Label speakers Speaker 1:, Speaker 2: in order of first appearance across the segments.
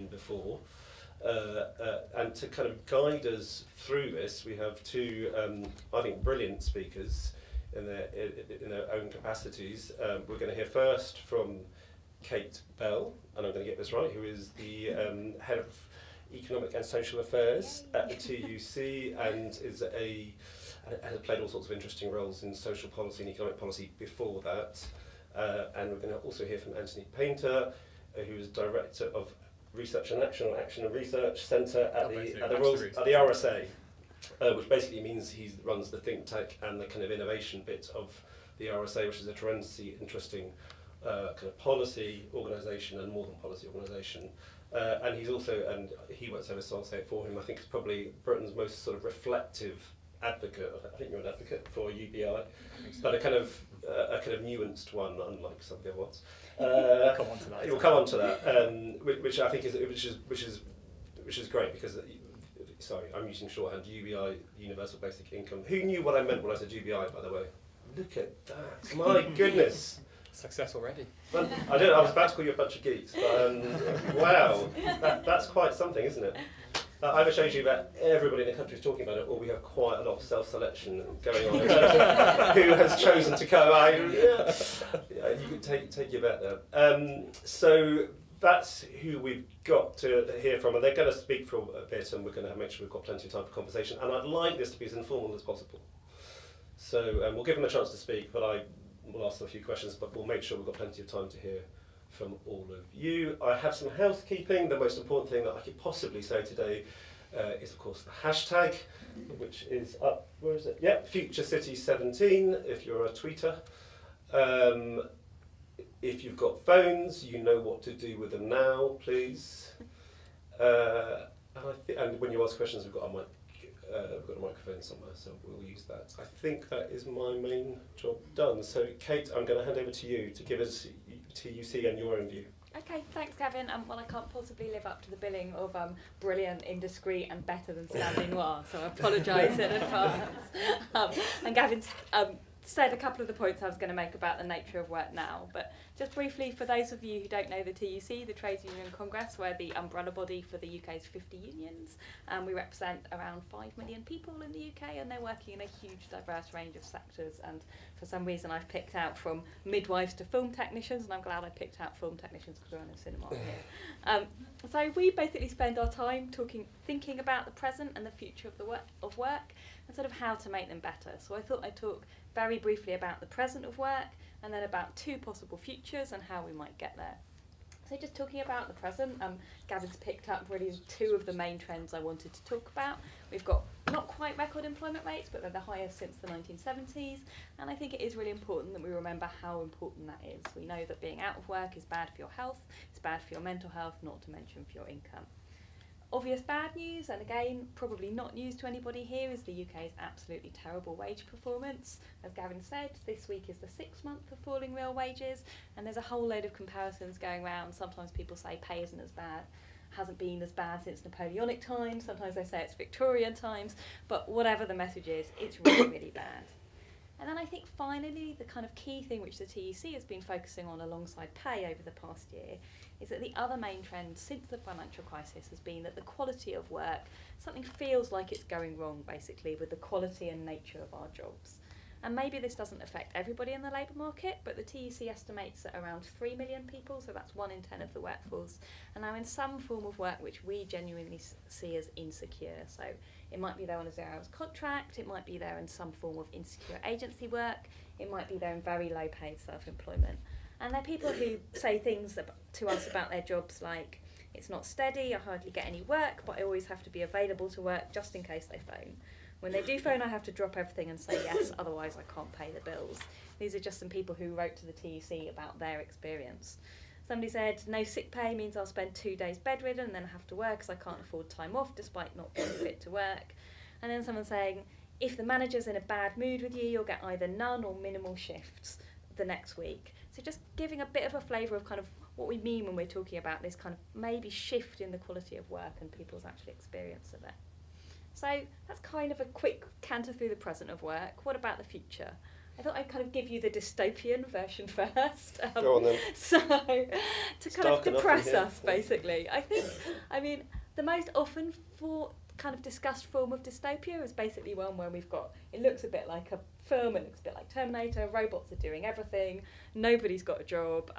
Speaker 1: before. And to kind of guide us through this, we have two, I think, brilliant speakers in their own capacities. We're going to hear first from Kate Bell, and I'm going to get this right, who is the head of Economic and Social Affairs at the TUC, and has played all sorts of interesting roles in social policy and economic policy before that. And we're going to also hear from Anthony Painter, who is Director of Research and Action, or Action and Research Centre at the RSA, which basically means he runs the think tank and the kind of innovation bit of the RSA, which is a tremendously interesting kind of policy organisation and more than policy organisation. And he's also, and he won't say this, so I'll say it for him, I think it's probably Britain's most sort of reflective advocate. I think you're an advocate for UBI, but a kind of nuanced one, unlike some of the other ones.
Speaker 2: We'll come on to that.
Speaker 1: We'll come on to that, which I think is great, because sorry, I'm using shorthand. UBI, Universal Basic Income. Who knew what I meant when I said UBI? By the way, look at that! My goodness.
Speaker 2: Success already.
Speaker 1: Well, I was about to call you a bunch of geeks, but wow, that's quite something, isn't it? I either shows you that everybody in the country is talking about it, or we have quite a lot of self-selection going on in terms of who has chosen to go. You can take your bet there. So that's who we've got to hear from, and they're going to speak for a bit, and we're going to make sure we've got plenty of time for conversation. And I'd like this to be as informal as possible. So we'll give them a chance to speak, but I will ask them a few questions, but we'll make sure we've got plenty of time to hear from all of you. I have some housekeeping. The most important thing that I could possibly say today is, of course, the hashtag, which is up, where is it? Yep, FutureCity17, if you're a tweeter. If you've got phones, you know what to do with them now, please. And when you ask questions, we've got a microphone somewhere, so we'll use that. I think that is my main job done. So, Kate, I'm going to hand over to you to give us TUC and your own view.
Speaker 3: Okay, thanks, Gavin. Well, I can't possibly live up to the billing of brilliant, indiscreet, and better than standing noir, so I apologise in advance. And Gavin's said a couple of the points I was going to make about the nature of work now, but just briefly, for those of you who don't know the TUC, the Trades Union Congress, we're the umbrella body for the UK's 50 unions, and we represent around 5 million people in the UK, and they're working in a huge diverse range of sectors, and for some reason I've picked out from midwives to film technicians, and I'm glad I picked out film technicians because we're in a cinema here. So we basically spend our time thinking about the present and the future of work, and sort of how to make them better. So I thought I'd talk very briefly about the present of work, and then about two possible futures and how we might get there. So just talking about the present, Gavin's picked up really two of the main trends I wanted to talk about. We've got not quite record employment rates, but they're the highest since the 1970s, and I think it is really important that we remember how important that is. We know that being out of work is bad for your health, it's bad for your mental health, not to mention for your income. Obvious bad news, and again, probably not news to anybody here, is the UK's absolutely terrible wage performance. As Gavin said, this week is the 6th month of falling real wages, and there's a whole load of comparisons going around. Sometimes people say pay isn't as bad, hasn't been as bad since Napoleonic times, sometimes they say it's Victorian times, but whatever the message is, it's really, really bad. And then I think finally, the kind of key thing which the TUC has been focusing on alongside pay over the past year is that the other main trend since the financial crisis has been that the quality of work, something feels like it's going wrong basically with the quality and nature of our jobs. And maybe this doesn't affect everybody in the labour market, but the TUC estimates that around 3 million people, so that's 1 in 10 of the workforce, are now in some form of work which we genuinely see as insecure. So it might be there on a 0 hours contract, it might be there in some form of insecure agency work, it might be there in very low paid self-employment. And they're people who say things to us about their jobs like, it's not steady, I hardly get any work, but I always have to be available to work just in case they phone. When they do phone, I have to drop everything and say yes, otherwise I can't pay the bills. These are just some people who wrote to the TUC about their experience. Somebody said, no sick pay means I'll spend 2 days bedridden and then I have to work because I can't afford time off despite not being fit to work. And then someone saying, if the manager's in a bad mood with you, you'll get either none or minimal shifts the next week. So just giving a bit of a flavour of kind of what we mean when we're talking about this kind of maybe shift in the quality of work and people's actual experience of it. So that's kind of a quick canter through the present of work. What about the future? I thought I'd kind of give you the dystopian version first.
Speaker 1: Go on then.
Speaker 3: So, to kind of
Speaker 1: Darken up
Speaker 3: depress
Speaker 1: in here.
Speaker 3: us, basically. I mean, the most often kind of discussed form of dystopia is basically one where we've got, it looks a bit like a film, it looks a bit like Terminator, robots are doing everything, nobody's got a job,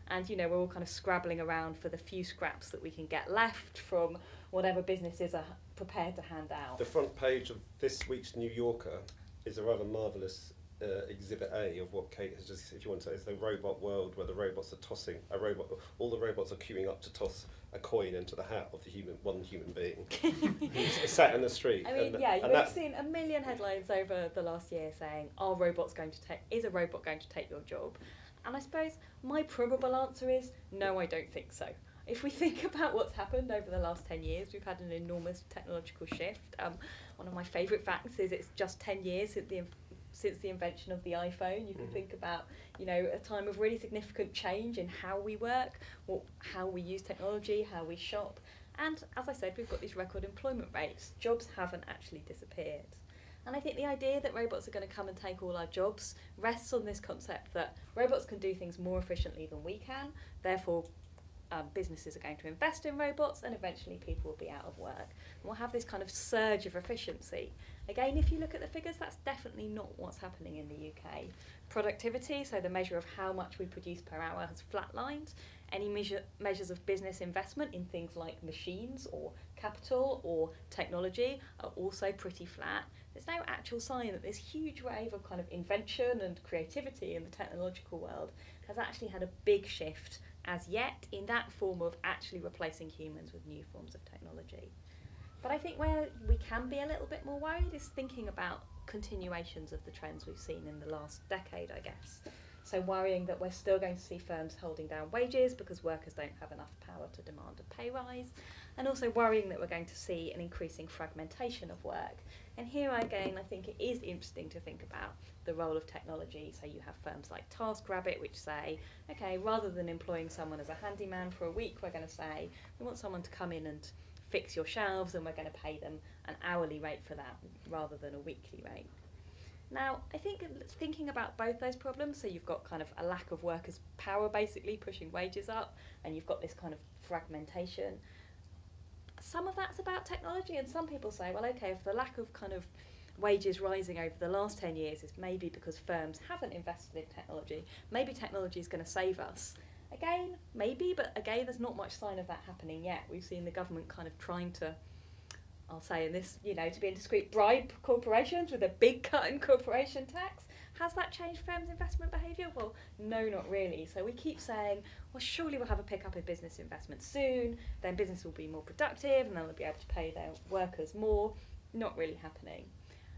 Speaker 3: and you know, we're all kind of scrabbling around for the few scraps that we can get left from whatever businesses are prepared to hand out.
Speaker 1: The front page of this week's New Yorker is a rather marvellous exhibit A of what Kate has just, if you want to say, it's the robot world where the robots are tossing a robot, all the robots are queuing up to toss a coin into the hat of the one human being who's sat in the street.
Speaker 3: I mean, you've seen a million headlines over the last year saying, is a robot going to take your job? And I suppose my probable answer is, no, I don't think so. If we think about what's happened over the last 10 years, we've had an enormous technological shift. One of my favourite facts is it's just 10 years since the invention of the iPhone. You can think about, you know, a time of really significant change in how we work, how we use technology, how we shop. And as I said, we've got these record employment rates. Jobs haven't actually disappeared. And I think the idea that robots are going to come and take all our jobs rests on this concept that robots can do things more efficiently than we can, therefore businesses are going to invest in robots and eventually people will be out of work. And we'll have this kind of surge of efficiency. Again, if you look at the figures, that's definitely not what's happening in the UK. Productivity, so the measure of how much we produce per hour, has flatlined. Any measures of business investment in things like machines or capital or technology are also pretty flat. There's no actual sign that this huge wave of kind of invention and creativity in the technological world has actually had a big shift as yet in that form of actually replacing humans with new forms of technology. But I think where we can be a little bit more worried is thinking about continuations of the trends we've seen in the last decade, I guess. So worrying that we're still going to see firms holding down wages because workers don't have enough power to demand a pay rise, and also worrying that we're going to see an increasing fragmentation of work. And here again, I think it is interesting to think about the role of technology. So you have firms like TaskRabbit which say, okay, rather than employing someone as a handyman for a week, we're going to say, we want someone to come in and fix your shelves and we're going to pay them an hourly rate for that rather than a weekly rate. Now, I think thinking about both those problems, so you've got kind of a lack of workers' power basically pushing wages up, and you've got this kind of fragmentation. Some of that's about technology, and some people say, well, okay, if the lack of kind of wages rising over the last 10 years is maybe because firms haven't invested in technology, maybe technology is going to save us. Again, maybe, but again, there's not much sign of that happening yet. We've seen the government kind of trying to, I'll say in this, you know, to be indiscreet, bribe corporations with a big cut in corporation tax. Has that changed firms' investment behaviour? Well, no, not really. So we keep saying, well, surely we'll have a pickup in business investment soon, then business will be more productive and then they'll be able to pay their workers more. Not really happening.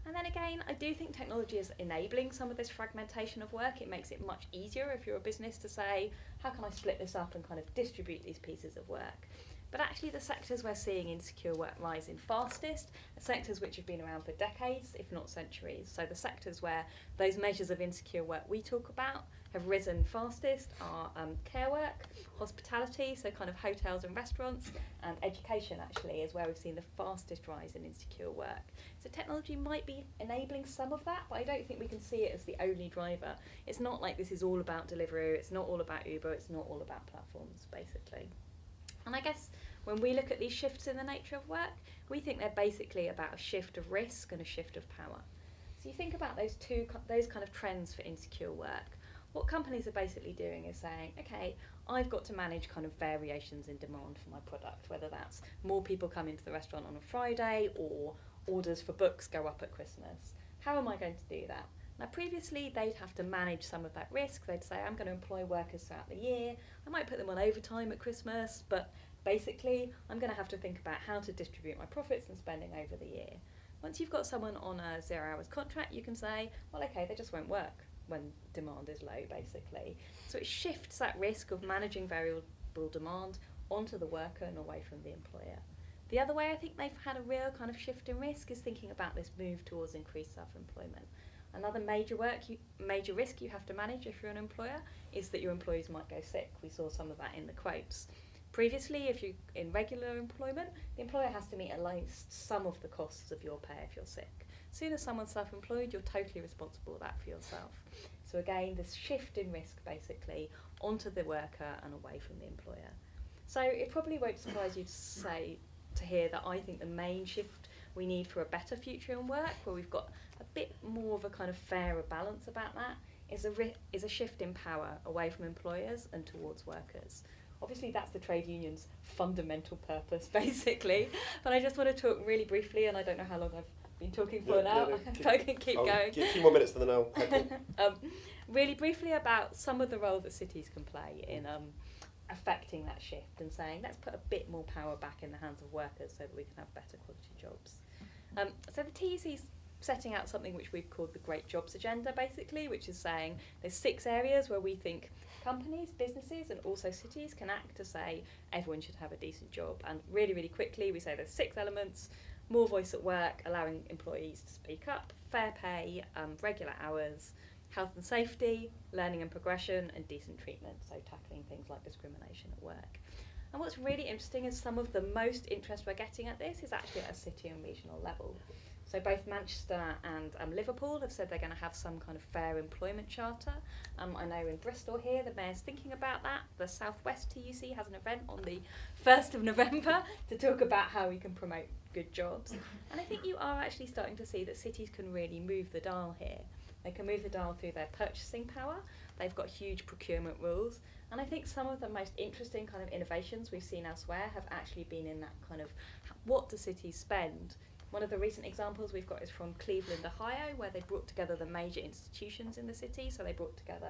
Speaker 3: And then again, I do think technology is enabling some of this fragmentation of work. It makes it much easier if you're a business to say, how can I split this up and kind of distribute these pieces of work? But actually the sectors we're seeing insecure work rise in fastest are sectors which have been around for decades, if not centuries. So the sectors where those measures of insecure work we talk about have risen fastest are care work, hospitality, so kind of hotels and restaurants, and education actually is where we've seen the fastest rise in insecure work. So technology might be enabling some of that, but I don't think we can see it as the only driver. It's not like this is all about Deliveroo, it's not all about Uber, it's not all about platforms, basically. And I guess when we look at these shifts in the nature of work, we think they're basically about a shift of risk and a shift of power. So you think about those kind of trends for insecure work. What companies are basically doing is saying, okay, I've got to manage kind of variations in demand for my product, whether that's more people come into the restaurant on a Friday or orders for books go up at Christmas. How am I going to do that? Now previously they'd have to manage some of that risk. They'd say, I'm going to employ workers throughout the year. I might put them on overtime at Christmas, but basically I'm going to have to think about how to distribute my profits and spending over the year. Once you've got someone on a 0 hours contract, you can say, well, okay, they just won't work when demand is low, basically. So it shifts that risk of managing variable demand onto the worker and away from the employer. The other way I think they've had a real kind of shift in risk is thinking about this move towards increased self-employment. Another major risk you have to manage if you're an employer is that your employees might go sick. We saw some of that in the quotes. Previously, if you're in regular employment, the employer has to meet at least some of the costs of your pay if you're sick. As soon as someone's self-employed, you're totally responsible for that for yourself. So again, this shift in risk basically onto the worker and away from the employer. So it probably won't surprise you to hear that I think the main shift we need for a better future in work, where we've got a bit more of a kind of fairer balance about that, is a shift in power away from employers and towards workers. Obviously that's the trade union's fundamental purpose basically, but I just want to talk really briefly, and I don't know how long I've been talking for now. I can keep going.
Speaker 4: Give a few more minutes than an hour.
Speaker 3: Really briefly about some of the role that cities can play in affecting that shift, and saying let's put a bit more power back in the hands of workers so that we can have better quality jobs. So the TUC's setting out something which we've called the Great Jobs Agenda basically, which is saying there's 6 areas where we think companies, businesses and also cities can act to say everyone should have a decent job. And really, really quickly we say there's 6 elements: more voice at work, allowing employees to speak up, fair pay, regular hours, health and safety, learning and progression, and decent treatment, so tackling things like discrimination at work. And what's really interesting is some of the most interest we're getting at this is actually at a city and regional level. So both Manchester and Liverpool have said they're going to have some kind of fair employment charter. I know in Bristol here the mayor's thinking about that. The South West TUC has an event on the 1st of November to talk about how we can promote good jobs. And I think you are actually starting to see that cities can really move the dial here. They can move the dial through their purchasing power. They've got huge procurement rules. And I think some of the most interesting kind of innovations we've seen elsewhere have actually been in that kind of, what do cities spend? One of the recent examples we've got is from Cleveland, Ohio, where they brought together the major institutions in the city. So they brought together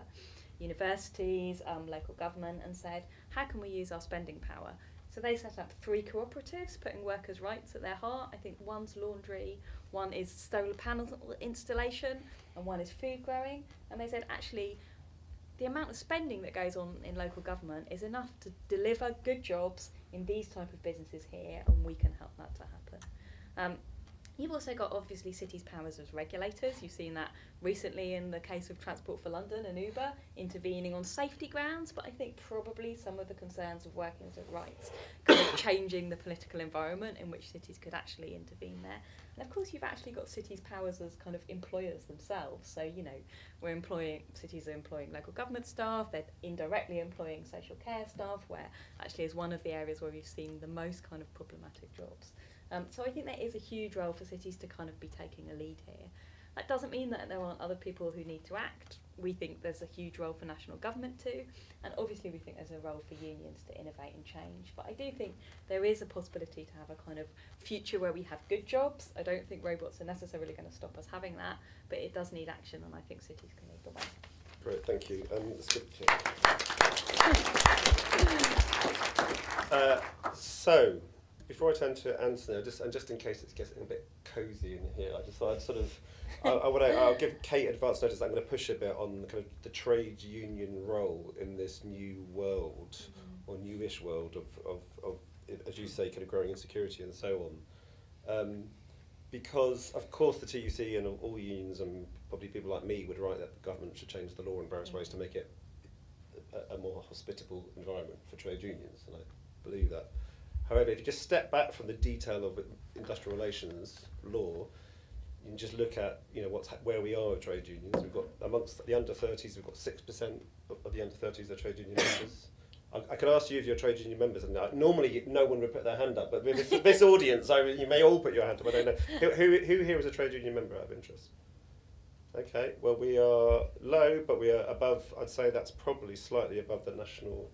Speaker 3: universities, local government, and said, how can we use our spending power? So they set up 3 cooperatives, putting workers' rights at their heart. I think one's laundry, one is solar panel installation, and one is food growing. And they said, actually, the amount of spending that goes on in local government is enough to deliver good jobs in these type of businesses here, and we can help that to happen. You've also got, obviously, cities' powers as regulators. You've seen that recently in the case of Transport for London and Uber intervening on safety grounds, but I think probably some of the concerns of workers' rights kind of changing the political environment in which cities could actually intervene there. And of course, you've actually got cities' powers as kind of employers themselves. So, you know, cities are employing local government staff, they're indirectly employing social care staff, where actually is one of the areas where we've seen the most kind of problematic jobs. So I think there is a huge role for cities to kind of be taking a lead here. That doesn't mean that there aren't other people who need to act. We think there's a huge role for national government too, and obviously we think there's a role for unions to innovate and change. But I do think there is a possibility to have a kind of future where we have good jobs. I don't think robots are necessarily going to stop us having that, but it does need action, and I think cities can lead the way.
Speaker 4: Great, thank you. Let's get so, before I turn to Anthony, just in case it's getting a bit cosy in here, I just thought I'd sort of, I'll give Kate advance notice that I'm going to push a bit on kind of the trade union role in this new world, or newish world of, as you say, kind of growing insecurity and so on. Because, of course, the TUC and all unions and probably people like me would write that the government should change the law in various ways to make it a more hospitable environment for trade unions, and I believe that. However, if you just step back from the detail of industrial relations law, you can just look at where we are with trade unions. We've got, amongst the under 30s, we've got 6% of the under 30s are trade union members. I could ask you if you're trade union members, and normally no one would put their hand up, but with this audience, you may all put your hand up. I don't know. Who here is a trade union member out of interest? Okay, well, we are low, but we are above. I'd say that's probably slightly above the national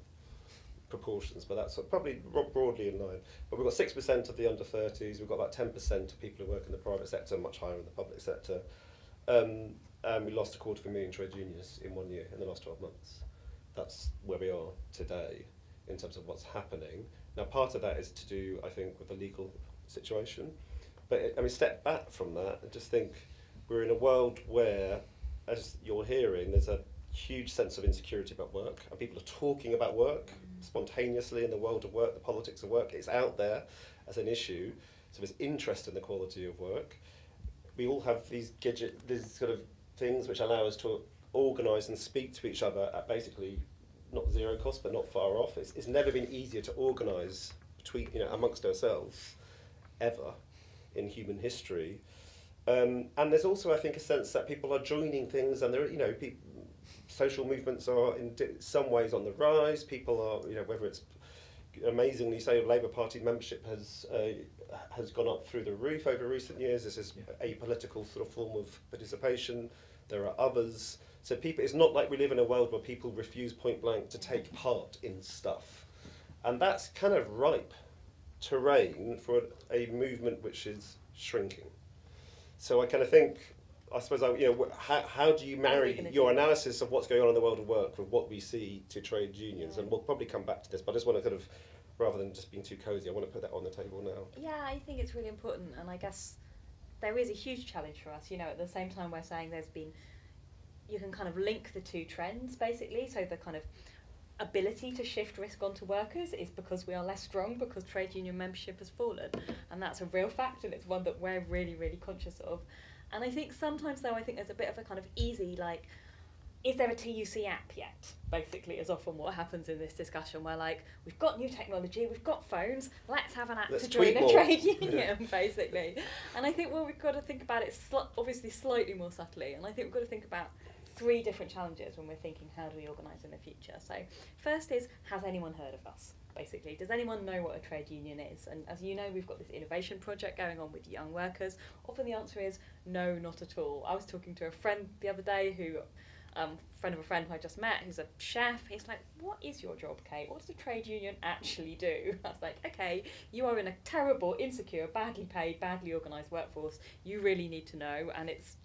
Speaker 4: proportions, but that's probably broadly in line. But we've got 6% of the under 30s, we've got about 10% of people who work in the private sector, much higher in the public sector. And we lost 250,000 trade unionists in 1 year, in the last 12 months. That's where we are today in terms of what's happening. Now, part of that is to do, I think, with the legal situation. But step back from that and just think we're in a world where, as you're hearing, there's a huge sense of insecurity about work, and people are talking about work spontaneously in the world of work, the politics of work. It's out there as an issue, so there's interest in the quality of work. We all have these sort of things which allow us to organise and speak to each other at basically not zero cost, but not far off. It's never been easier to organise between, amongst ourselves, ever, in human history. And there's also, I think, a sense that people are joining things, and there, social movements are in some ways on the rise. People are, whether it's amazingly, say, Labour Party membership has gone up through the roof over recent years. This is a political sort of form of participation. There are others. So it's not like we live in a world where people refuse point blank to take part in stuff. And that's kind of ripe terrain for a movement which is shrinking. So I kind of think, I suppose, how do you marry your analysis of what's going on in the world of work with what we see to trade unions? And we'll probably come back to this, but I just want to kind of, rather than just being too cosy, I want to put that on the table now.
Speaker 3: Yeah, I think it's really important, and I guess there is a huge challenge for us. At the same time we're saying you can kind of link the two trends, basically. So the kind of ability to shift risk onto workers is because we are less strong, because trade union membership has fallen, and that's a real fact, and it's one that we're really, really conscious of. And I think sometimes, though, there's a bit of a kind of easy, like, is there a TUC app yet? Basically, is often what happens in this discussion, where, like, we've got new technology, we've got phones, let's have an app to join a trade union, basically. And I think, we've got to think about it obviously slightly more subtly, and I think we've got to think about 3 different challenges when we're thinking, how do we organise in the future? So first is, has anyone heard of us? Basically, does anyone know what a trade union is? And as you know, we've got this innovation project going on with young workers. Often the answer is no, not at all. I was talking to a friend the other day friend of a friend who I just met, who's a chef. He's like, what is your job, Kate? What does a trade union actually do? I was like, okay, you are in a terrible, insecure, badly paid, badly organised workforce. You really need to know. And it's,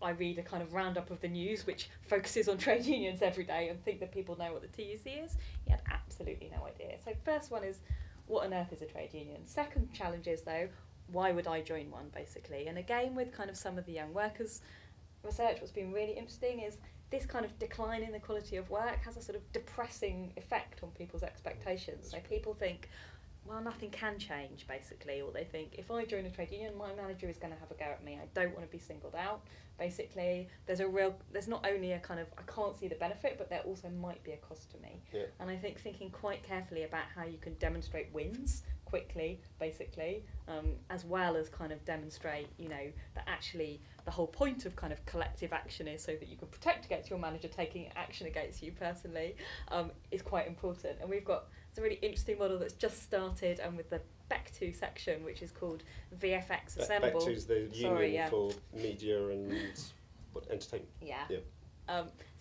Speaker 3: I read a kind of roundup of the news which focuses on trade unions every day and think that people know what the TUC is. He had absolutely no idea. So first one is, what on earth is a trade union? Second challenge is, though, why would I join one, basically? And again, with kind of some of the young workers research, what's been really interesting is this kind of decline in the quality of work has a sort of depressing effect on people's expectations. So people think, well, nothing can change, basically, or they think, if I join a trade union, my manager is going to have a go at me. I don't want to be singled out, basically. There's not only a kind of, I can't see the benefit, but there also might be a cost to me. Yeah. And I think thinking quite carefully about how you can demonstrate wins quickly, basically, as well as kind of demonstrate, that actually the whole point of kind of collective action is so that you can protect against your manager taking action against you personally, is quite important. And it's a really interesting model that's just started, and with the BEC2 section, which is called VFX Assemble.
Speaker 4: BEC2 is the union for media and entertainment.
Speaker 3: Yeah.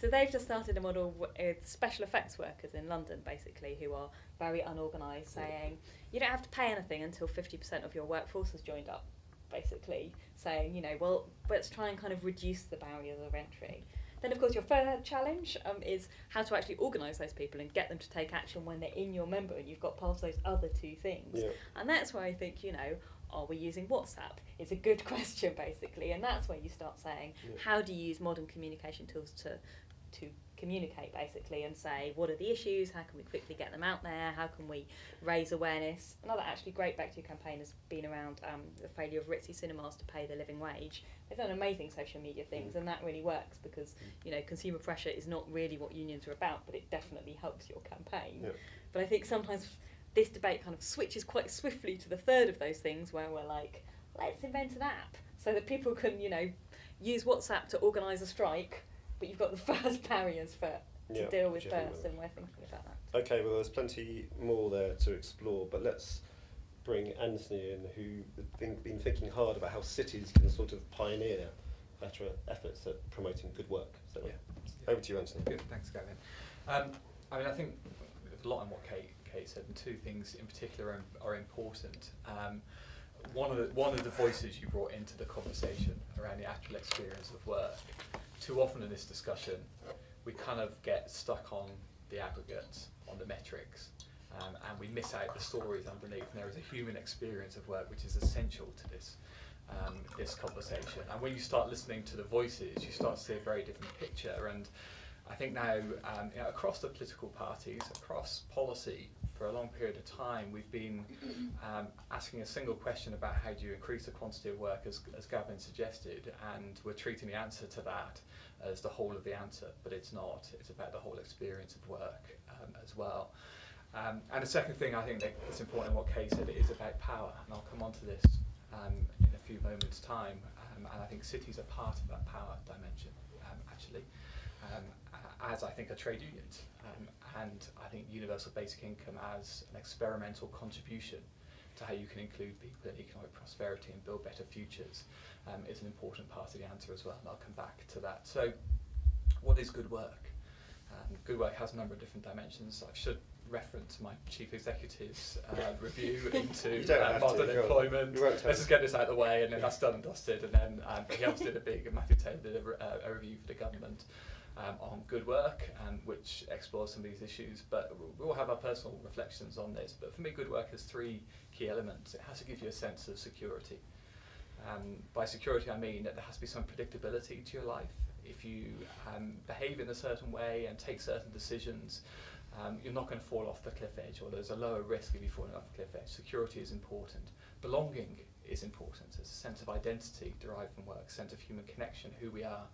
Speaker 3: So they've just started a model with special effects workers in London, basically, who are very unorganised, saying you don't have to pay anything until 50% of your workforce has joined up, basically, saying, well, let's try and kind of reduce the barriers of entry. Then, of course, your third challenge is how to actually organise those people and get them to take action when they're in your member and you've got past those other 2 things. Yeah. And that's where I think, are we using WhatsApp? It's a good question, basically. And that's where you start saying, how do you use modern communication tools to communicate, basically, and say, what are the issues? How can we quickly get them out there? How can we raise awareness? Another actually great BEC2 campaign has been around the failure of ritzy cinemas to pay the living wage. They've done amazing social media things, and that really works because, consumer pressure is not really what unions are about, but it definitely helps your campaign. Yeah. But I think sometimes this debate kind of switches quite swiftly to the third of those things, where we're like, let's invent an app so that people can, use WhatsApp to organise a strike, but you've got the first barriers to deal with first, and we're thinking about that.
Speaker 4: Okay, well, there's plenty more there to explore, but let's bring Anthony in, who's been thinking hard about how cities can sort of pioneer better efforts at promoting good work. So over to you, Anthony.
Speaker 2: Good, thanks, Gavin. I think there's a lot in what Kate said, and 2 things in particular are important. One of the voices you brought into the conversation around the actual experience of work. Too often in this discussion, we kind of get stuck on the aggregates, on the metrics, and we miss out the stories underneath. And there is a human experience of work which is essential to this conversation. And when you start listening to the voices, you start to see a very different picture. And I think now, across the political parties, across policy, for a long period of time, we've been asking a single question about how do you increase the quantity of work, as Gavin suggested, and we're treating the answer to that as the whole of the answer, but it's not. It's about the whole experience of work as well. And the second thing I think that's important in what Kay said is about power, and I'll come on to this in a few moments' time. And I think cities are part of that power dimension, actually, as I think are trade unions. And I think universal basic income as an experimental contribution to how you can include people in economic prosperity and build better futures is an important part of the answer as well, and I'll come back to that. So, what is good work? Good work has a number of different dimensions. I should reference my chief executive's review into modern employment. Let's just get this out of the way, and then that's done and dusted. And then he also did Matthew Taylor did a review for the government on good work, which explores some of these issues. But we all have our personal reflections on this. But for me, good work has three key elements. It has to give you a sense of security. By security, I mean that there has to be some predictability to your life. If you behave in a certain way and take certain decisions, you're not going to fall off the cliff edge, or there's a lower risk of you falling off the cliff edge. Security is important. Belonging is important. There's a sense of identity derived from work, sense of human connection, who we are.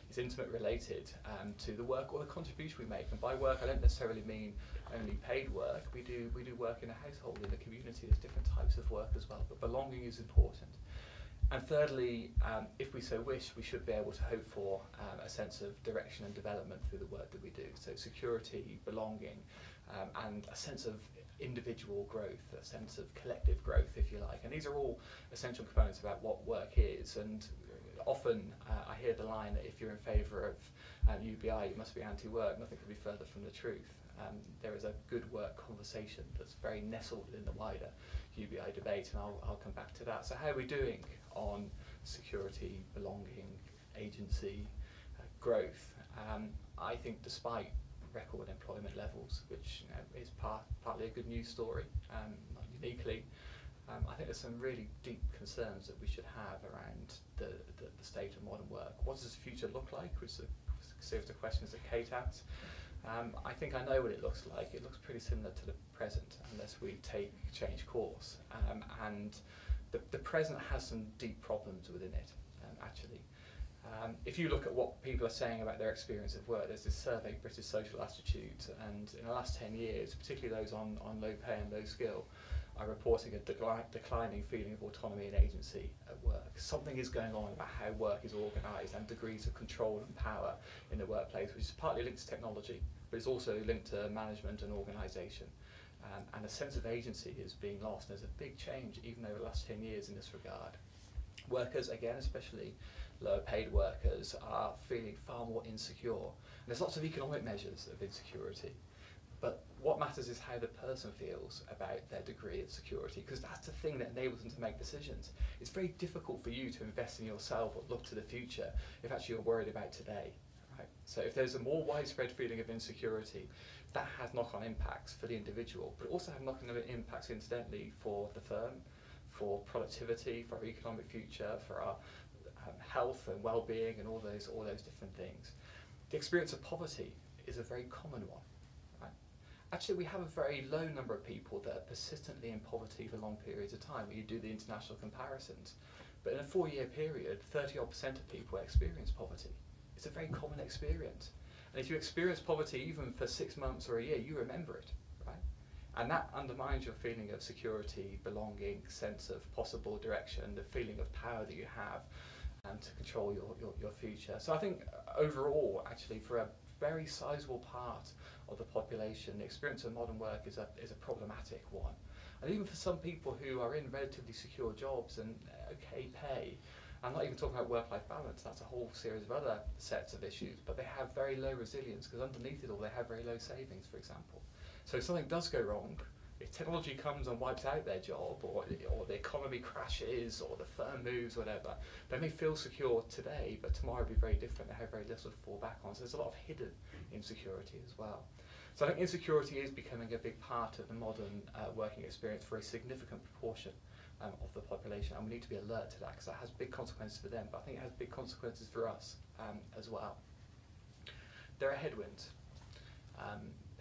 Speaker 2: It's intimately related to the work or the contribution we make. And by work, I don't necessarily mean only paid work. We do work in a household, in the community. There's different types of work as well. But belonging is important. And thirdly, if we so wish, we should be able to hope for a sense of direction and development through the work that we do. So security, belonging, and a sense of individual growth, a sense of collective growth, if you like. And these are all essential components about what work is. And often I hear the line that if you're in favour of UBI, you must be anti-work. Nothing could be further from the truth. There is a good work conversation that's very nestled in the wider UBI debate, and I'll come back to that. So how are we doing on security, belonging, agency, growth? I think despite record employment levels, which is partly a good news story, not uniquely, I think there's some really deep concerns that we should have around the state of modern work. What does the future look like, which is a series of questions that Kate asked. I think I know what it looks like. It looks pretty similar to the present, unless we change course. And the present has some deep problems within it, actually. If you look at what people are saying about their experience of work, there's this survey, British Social Attitudes, and in the last 10 years, particularly those on low pay and low skill, are reporting a declining feeling of autonomy and agency at work. Something is going on about how work is organised and degrees of control and power in the workplace, which is partly linked to technology, but it's also linked to management and organisation. And a sense of agency is being lost. There's a big change even over the last 10 years in this regard. Workers, again, especially lower paid workers, are feeling far more insecure. And there's lots of economic measures of insecurity. But what matters is how the person feels about their degree of security, because that's the thing that enables them to make decisions. It's very difficult for you to invest in yourself or look to the future if actually you're worried about today. Right? So if there's a more widespread feeling of insecurity, that has knock-on impacts for the individual, but also have knock-on impacts, incidentally, for the firm, for productivity, for our economic future, for our health and well-being, and all those different things. The experience of poverty is a very common one. Actually, we have a very low number of people that are persistently in poverty for long periods of time when you do the international comparisons. But in a 4-year period, 30% of people experience poverty. It's a very common experience. And if you experience poverty even for 6 months or a year, you remember it, right? And that undermines your feeling of security, belonging, sense of possible direction, the feeling of power that you have to control your future. So I think overall, actually, for a very sizable part of the population, the experience of modern work is a problematic one. And even for some people who are in relatively secure jobs and okay pay, I'm not even talking about work-life balance, that's a whole series of other sets of issues, but they have very low resilience because underneath it all they have very low savings, for example. So if something does go wrong, if technology comes and wipes out their job, or the economy crashes, or the firm moves, whatever, they may feel secure today, but tomorrow will be very different. They have very little to fall back on. So there's a lot of hidden insecurity as well. So I think insecurity is becoming a big part of the modern working experience for a significant proportion of the population, and we need to be alert to that because that has big consequences for them, but I think it has big consequences for us as well. There are headwinds.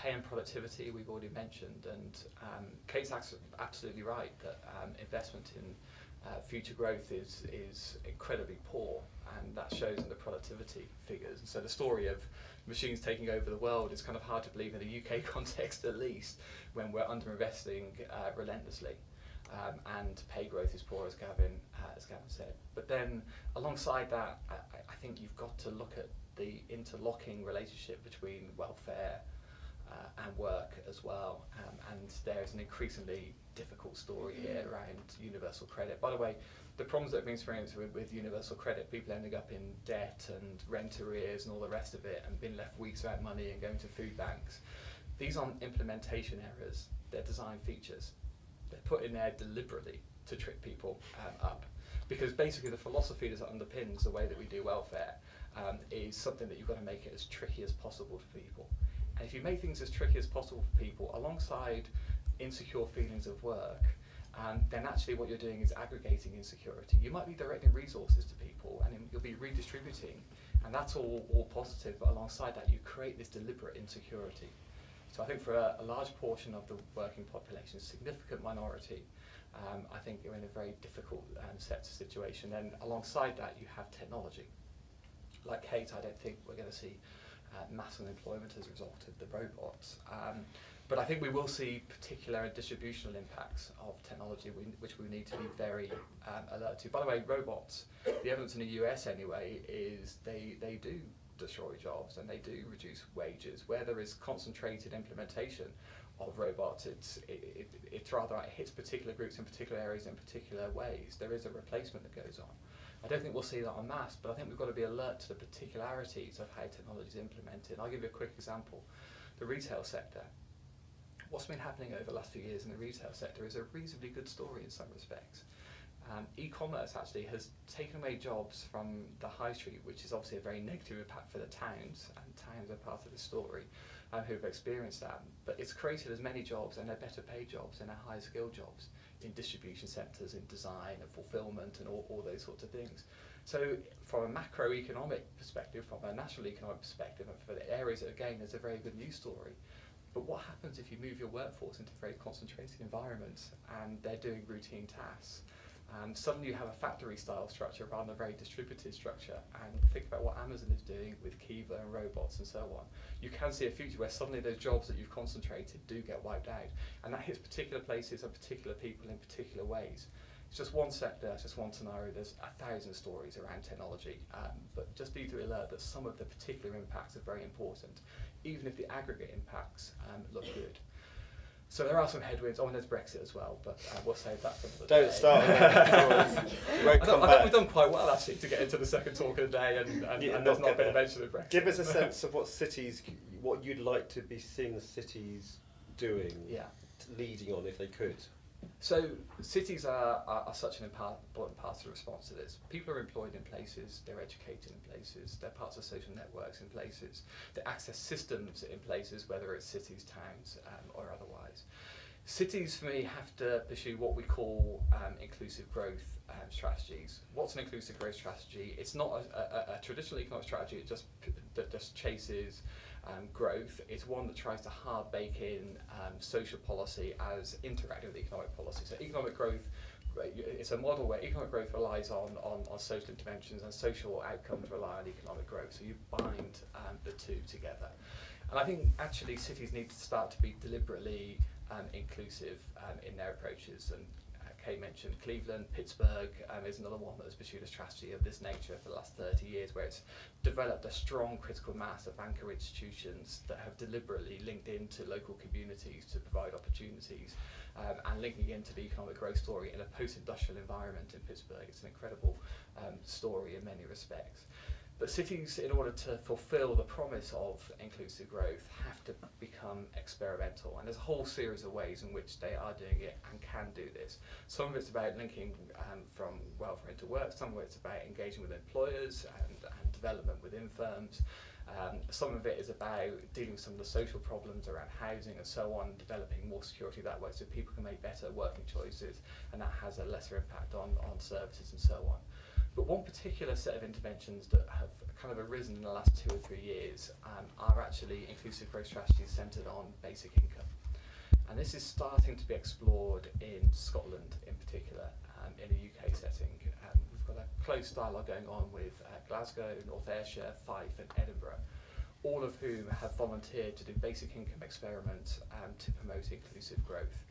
Speaker 2: pay and productivity we've already mentioned, and Kate's absolutely right that investment in future growth is incredibly poor, and that shows in the productivity figures. And so the story of machines taking over the world is kind of hard to believe in the UK context, at least, when we're underinvesting relentlessly. And pay growth is poor, as Gavin said. But then, alongside that, I think you've got to look at the interlocking relationship between welfare and work as well. And there's an increasingly difficult story here around universal credit. By the way, the problems that have been experienced with universal credit, people ending up in debt and rent arrears and all the rest of it, and being left weeks without money and going to food banks, these aren't implementation errors, they're design features. They're put in there deliberately to trick people up, because basically the philosophy that underpins the way that we do welfare is something that you've got to make it as tricky as possible for people. And if you make things as tricky as possible for people, alongside insecure feelings of work, then actually what you're doing is aggregating insecurity. You might be directing resources to people, and you'll be redistributing, and that's all positive, but alongside that you create this deliberate insecurity. So I think for a large portion of the working population, a significant minority, I think you're in a very difficult sector situation. Then alongside that, you have technology. Like Kate, I don't think we're going to see mass unemployment as a result of the robots. But I think we will see particular distributional impacts of technology, which we need to be very alert to. By the way, robots, the evidence in the US anyway, is they do destroy jobs and they do reduce wages. Where there is concentrated implementation of robots, it's rather, it hits particular groups in particular areas in particular ways. There is a replacement that goes on. I don't think we'll see that en masse, but I think we've got to be alert to the particularities of how technology is implemented. I'll give you a quick example. The retail sector. What's been happening over the last few years in the retail sector is a reasonably good story in some respects. E-commerce actually has taken away jobs from the high street, which is obviously a very negative impact for the towns, and towns are part of the story who've experienced that. But it's created as many jobs, and they're better paid jobs, and they're higher skilled jobs in distribution centres, in design and fulfilment and all those sorts of things. So from a macroeconomic perspective, from a national economic perspective, and for the areas that again there's a very good news story. But what happens if you move your workforce into very concentrated environments and they're doing routine tasks? Suddenly you have a factory-style structure rather than a very distributed structure. And think about what Amazon is doing with Kiva and robots and so on. You can see a future where suddenly those jobs that you've concentrated do get wiped out. And that hits particular places and particular people in particular ways. It's just one sector, it's just one scenario. There's 1,000 stories around technology. But just need to be alert that some of the particular impacts are very important, even if the aggregate impacts look good. So there are some headwinds. Oh, and there's Brexit as well, but we'll save that for another day.
Speaker 4: Don't start that.
Speaker 2: I think we've done quite well, actually, to get into the second talk of the day, and there's not been a mention of Brexit.
Speaker 4: Give us a sense of what you'd like to be seeing the cities doing, leading on if they could.
Speaker 2: So cities are such an important part of the response to this. People are employed in places, they're educated in places, they're parts of social networks in places, they access systems in places, whether it's cities, towns, or otherwise. Cities, for me, have to pursue what we call inclusive growth strategies. What's an inclusive growth strategy? It's not a traditional economic strategy that just chases growth. It's one that tries to hard bake in social policy as interactive with economic policy. So economic growth, it's a model where economic growth relies on social interventions and social outcomes rely on economic growth. So you bind the two together. And I think actually cities need to start to be deliberately inclusive in their approaches. And Kay mentioned Cleveland, Pittsburgh is another one that has pursued a strategy of this nature for the last 30 years, where it's developed a strong critical mass of anchor institutions that have deliberately linked into local communities to provide opportunities and linking into the economic growth story in a post-industrial environment in Pittsburgh. It's an incredible story in many respects. But cities, in order to fulfill the promise of inclusive growth, have to become experimental. And there's a whole series of ways in which they are doing it and can do this. Some of it's about linking from welfare into work. Some of it's about engaging with employers and development within firms. Some of it is about dealing with some of the social problems around housing and so on, developing more security that way so people can make better working choices, and that has a lesser impact on services and so on. But one particular set of interventions that have kind of arisen in the last 2 or 3 years are actually inclusive growth strategies centred on basic income. And this is starting to be explored in Scotland in particular, in a UK setting. We've got a close dialogue going on with Glasgow, North Ayrshire, Fife and Edinburgh, all of whom have volunteered to do basic income experiments to promote inclusive growth,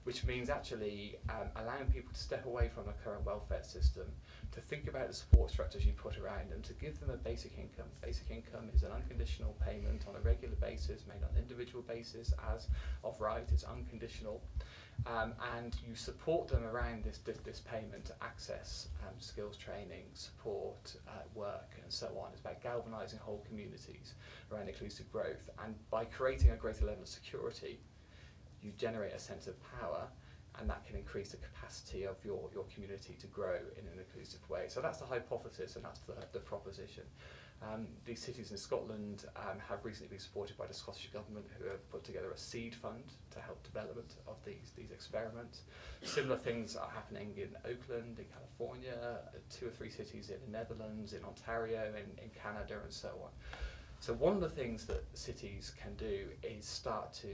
Speaker 2: which means actually allowing people to step away from the current welfare system, to think about the support structures you put around them, to give them a basic income. Basic income is an unconditional payment on a regular basis, made on an individual basis as of right, it's unconditional. And you support them around this payment to access skills training, support, work and so on. It's about galvanising whole communities around inclusive growth, and by creating a greater level of security, you generate a sense of power, and that can increase the capacity of your community to grow in an inclusive way. So that's the hypothesis, and that's the proposition. These cities in Scotland have recently been supported by the Scottish Government, who have put together a seed fund to help development of these experiments. Similar things are happening in Oakland, in California, 2 or 3 cities in the Netherlands, in Ontario, in Canada, and so on. So one of the things that cities can do is start to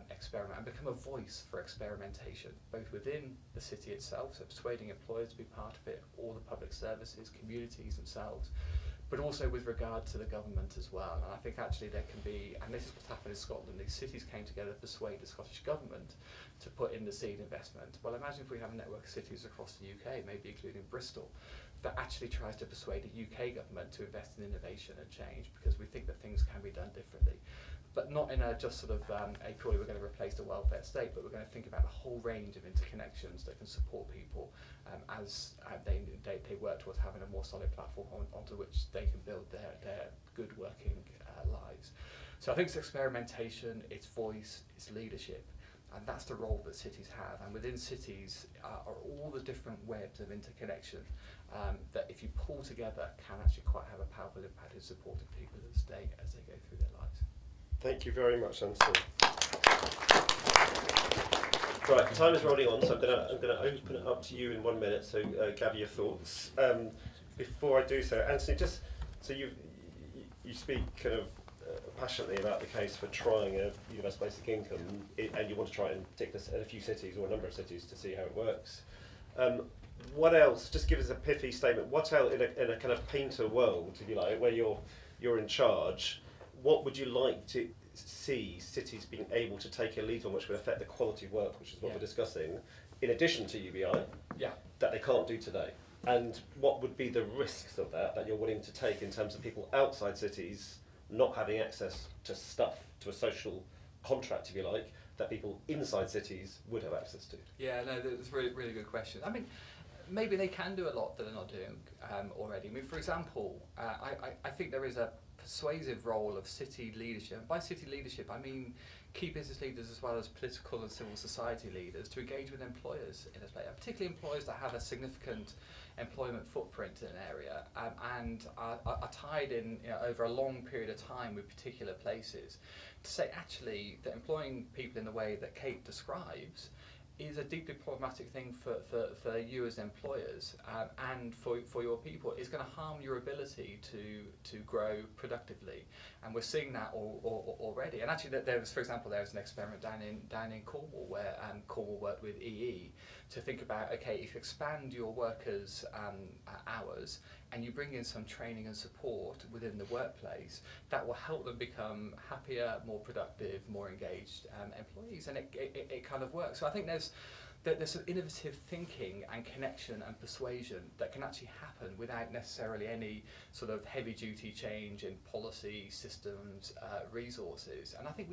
Speaker 2: experiment and become a voice for experimentation, both within the city itself, so persuading employers to be part of it, all the public services, communities themselves, but also with regard to the government as well. And I think actually there can be, and this is what's happened in Scotland, these cities came together to persuade the Scottish Government to put in the seed investment. Well, imagine if we have a network of cities across the UK, maybe including Bristol, that actually tries to persuade the UK government to invest in innovation and change, because we think that things can be done differently. But not in a just sort of a purely we're going to replace the welfare state, but we're going to think about a whole range of interconnections that can support people as they work towards having a more solid platform onto which they can build their good working lives. So I think it's experimentation, it's voice, it's leadership. And that's the role that cities have. And within cities are all the different webs of interconnection that, if you pull together, can actually quite have a powerful impact in supporting people as they go through their lives.
Speaker 4: Thank you very much, Anthony.
Speaker 1: Right, time is rolling on, so I'm going to open it up to you in 1 minute. So, gather your thoughts. Before I do so, Anthony, just so you speak kind of passionately about the case for trying a universal basic income, and you want to try it in particular in a few cities or a number of cities to see how it works. What else? Just give us a pithy statement. What else in a kind of painter world, if you like, where you're in charge? What would you like to see cities being able to take a lead on, which would affect the quality of work, which is what we're discussing, in addition to UBI, that they can't do today? And what would be the risks of that you're willing to take in terms of people outside cities not having access to stuff, to a social contract, if you like, that people inside cities would have access to?
Speaker 2: Yeah, no, that's a really, really good question. I mean, maybe they can do a lot that they're not doing already. I mean, for example, I think there is a persuasive role of city leadership. And by city leadership, I mean key business leaders as well as political and civil society leaders to engage with employers in this way, particularly employers that have a significant employment footprint in an area and are tied in over a long period of time with particular places, to say actually that employing people in the way that Kate describes is a deeply problematic thing for you as employers and for your people. It's going to harm your ability to grow productively, and we're seeing that already. And actually, for example, there was an experiment down in Cornwall where Cornwall worked with EE to think about, okay, if you expand your workers' hours and you bring in some training and support within the workplace, that will help them become happier, more productive, more engaged employees, and it kind of works. So I think there's some innovative thinking and connection and persuasion that can actually happen without necessarily any sort of heavy-duty change in policy, systems, resources. And I think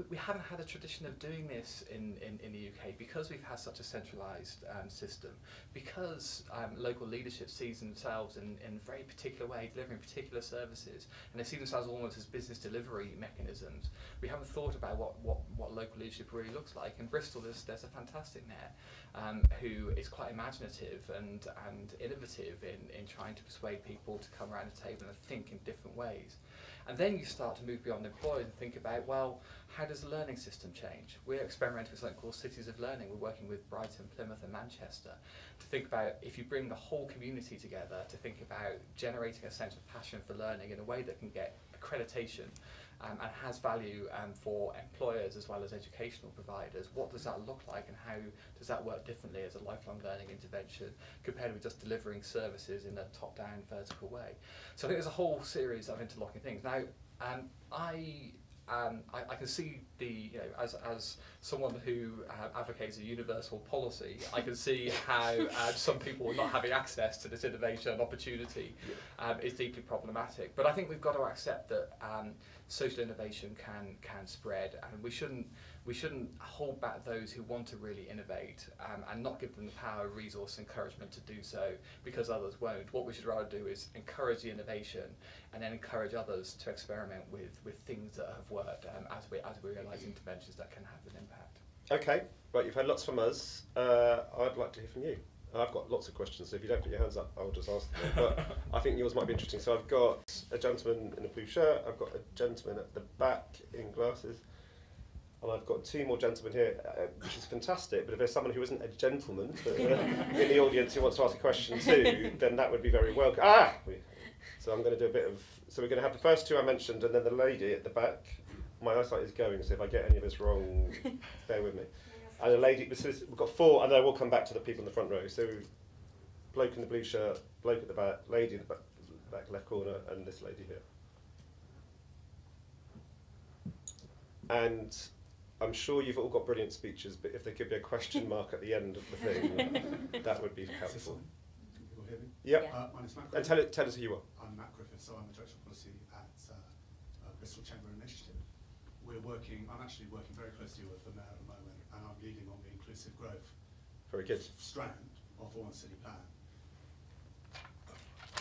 Speaker 2: we haven't had a tradition of doing this in the UK because we've had such a centralised system, because local leadership sees themselves in a very particular way, delivering particular services, and they see themselves almost as business delivery mechanisms. We haven't thought about what local leadership really looks like. In Bristol, there's a fantastic mayor who is quite imaginative and innovative in trying to persuade people to come around the table and think in different ways. And then you start to move beyond employers and think about, well, how does the learning system change? We're experimenting with something called cities of learning. We're working with Brighton, Plymouth and Manchester to think about, if you bring the whole community together, to think about generating a sense of passion for learning in a way that can get accreditation and has value for employers as well as educational providers. What does that look like, and how does that work differently as a lifelong learning intervention compared with just delivering services in a top-down vertical way? So I think there's a whole series of interlocking things. Now, I can see as someone who advocates a universal policy, I can see how some people not having access to this innovation and opportunity is deeply problematic. But I think we've got to accept that social innovation can spread, and we shouldn't hold back those who want to really innovate and not give them the power, resource, encouragement to do so because others won't. What we should rather do is encourage the innovation and then encourage others to experiment with things that have worked as we realise interventions that can have an impact.
Speaker 4: Okay, right, you've had lots from us. I'd like to hear from you. I've got lots of questions, so if you don't put your hands up, I'll just ask them. But I think yours might be interesting. So I've got a gentleman in a blue shirt, I've got a gentleman at the back in glasses, and I've got two more gentlemen here, which is fantastic. But if there's someone who isn't a gentleman in the audience who wants to ask a question too, then that would be very welcome. So I'm going to do a bit of... So we're going to have the first two I mentioned, and then the lady at the back. My eyesight is going, so if I get any of this wrong, bear with me. And a lady, we've got four, and then we'll come back to the people in the front row. So, bloke in the blue shirt, bloke at the back, lady in the back left corner, and this lady here. And I'm sure you've all got brilliant speeches, but if there could be a question mark at the end of the thing, that would be helpful.
Speaker 5: You'll hear me?
Speaker 4: Yep.
Speaker 5: My name's Matt
Speaker 4: And
Speaker 5: Griffith.
Speaker 4: tell us who you are.
Speaker 5: I'm Matt Griffith, so I'm the Director of Policy at Bristol Chamber Initiative. I'm actually working very closely with the Mayor at the moment, and I'm leading on the inclusive growth
Speaker 4: Very good.
Speaker 5: strand of the One City Plan.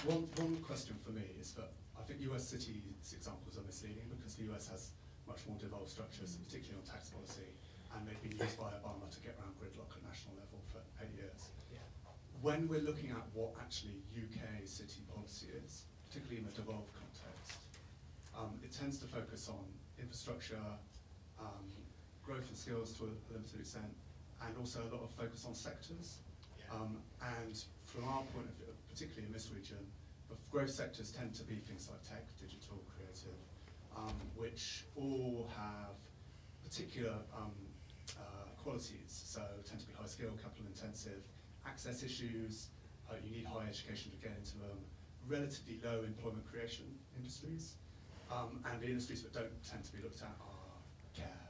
Speaker 5: One question for me is that I think US cities examples are misleading because the US has much more devolved structures, particularly on tax policy, and they've been used by Obama to get around gridlock at national level for 8 years.
Speaker 2: Yeah.
Speaker 5: When we're looking at what actually UK city policy is, particularly in a devolved context, it tends to focus on infrastructure, growth and skills to a limited extent, and also a lot of focus on sectors. And from our point of view, particularly in this region, the growth sectors tend to be things like tech, digital, creative, which all have particular qualities, so tend to be high skill, capital intensive, access issues, you need higher education to get into them, relatively low employment creation industries, and the industries that don't tend to be looked at are care,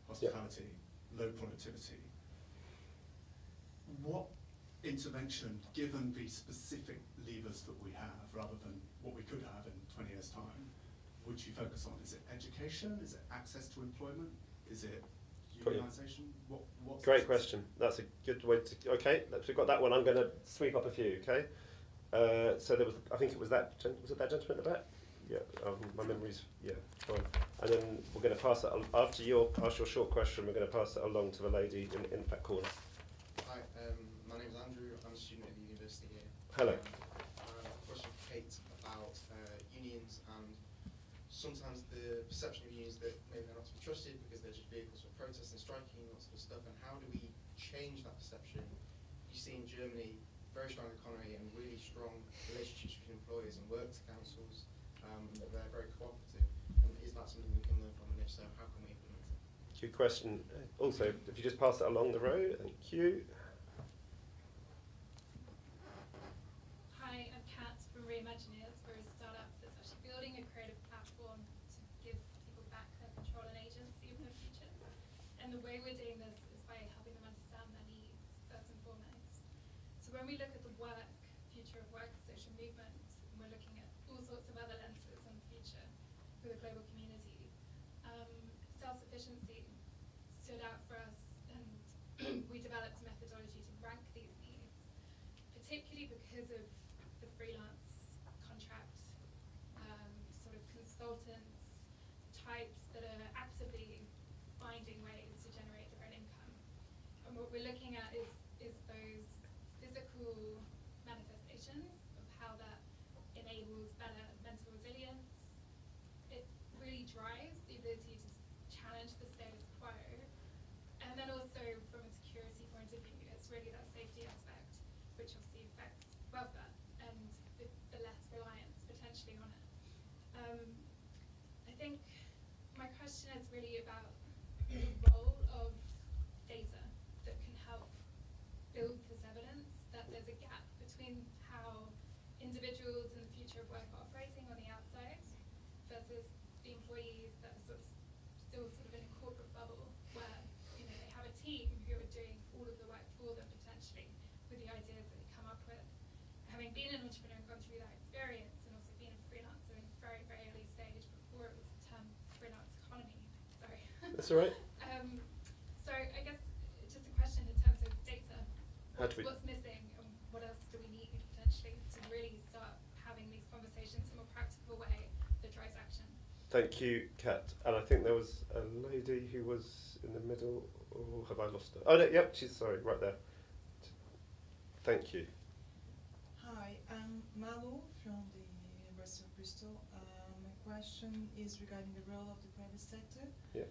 Speaker 5: hospitality, low productivity. What intervention, given the specific levers that we have, rather than what we could have in 20 years' time, would you focus on? Is it education? Is it access to employment? Is it unionisation? What's
Speaker 4: Great question. That's a good way to... Okay, we've got that one. I'm going to sweep up a few, okay? So there was, I think it was that, was it that gentleman at the back? Yeah, my memory's, yeah, fine. And then we're going to pass it, after you ask your short question, we're going to pass it along to the lady in that corner.
Speaker 6: Hi, my name's Andrew. I'm a student at the university here.
Speaker 4: Hello.
Speaker 6: Question for Kate about unions and sometimes the perception of unions that maybe they're not to be trusted because they're just vehicles for protest and striking and that sort of stuff. And how do we change that perception? You see in Germany, very strong economy and really strong relationships between employers and works councils. They're very cooperative. And is that something we can learn from? And if so, how can we implement it?
Speaker 4: Good question. Also, if you just pass it along the row, thank you.
Speaker 7: Hi, I'm Kat from Reimagineers. We're a startup that's actually building a creative platform to give people back their control and agency of their futures. And the way we're doing this is by helping them understand their needs, first and foremost. So when we look at the work, future of work, social movement, and we're looking at all sorts of other lenses on the future for the global community, self-sufficiency stood out for us, and we developed a methodology to rank these needs, particularly because of the freelance contract sort of consultants types that are actively finding ways to generate their own income. And what we're looking at is those physical manifestations of how that enables better mental resilience. It drives the ability to challenge the status quo. And then also from a security point of view, it's really that safety aspect, which obviously affects welfare and the less reliance potentially on it. I think my question is really about the role of data that can help build this evidence that there's a gap between how individuals in the future of work are operating on the outside versus the employees that are still sort of in a corporate bubble where they have a team who are doing all of the work for them potentially with the ideas that they come up with. Having been an entrepreneur and gone through that experience and also being a freelancer in a very, very early stage before it was the term freelance economy. Sorry.
Speaker 4: That's all right.
Speaker 7: So I guess just a question in terms of data. What's missing and what else do we need potentially to really start having these conversations in a more practical way that drives action?
Speaker 4: Thank you, Kat. And I think there was a lady who was in the middle. Oh, have I lost her? Oh, no, yep, she's sorry, right there. Thank you.
Speaker 8: Hi, I'm Malu from the University of Bristol. My question is regarding the role of the private sector.
Speaker 4: Yeah.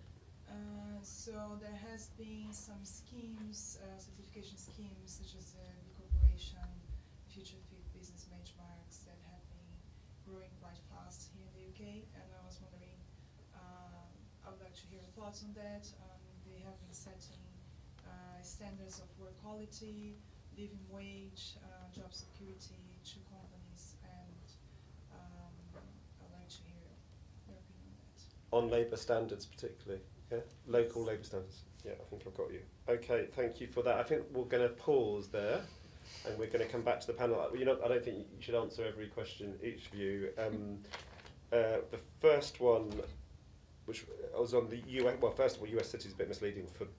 Speaker 8: So there has been some schemes, certification schemes, such as the Corporation, Future Fit Business Benchmarks, that have been growing quite fast here in the UK. And I was wondering, I would like to hear your thoughts on that. They have been setting standards of work quality, living wage, job security to companies, and I'd like to hear your opinion on that.
Speaker 4: On labour standards particularly, yeah? Local labour standards. Yeah, I think I've got you. Okay, thank you for that. I think we're going to pause there and we're going to come back to the panel. I don't think you should answer every question, each of you. The first one, which was on the US, well, first of all, US cities is a bit misleading because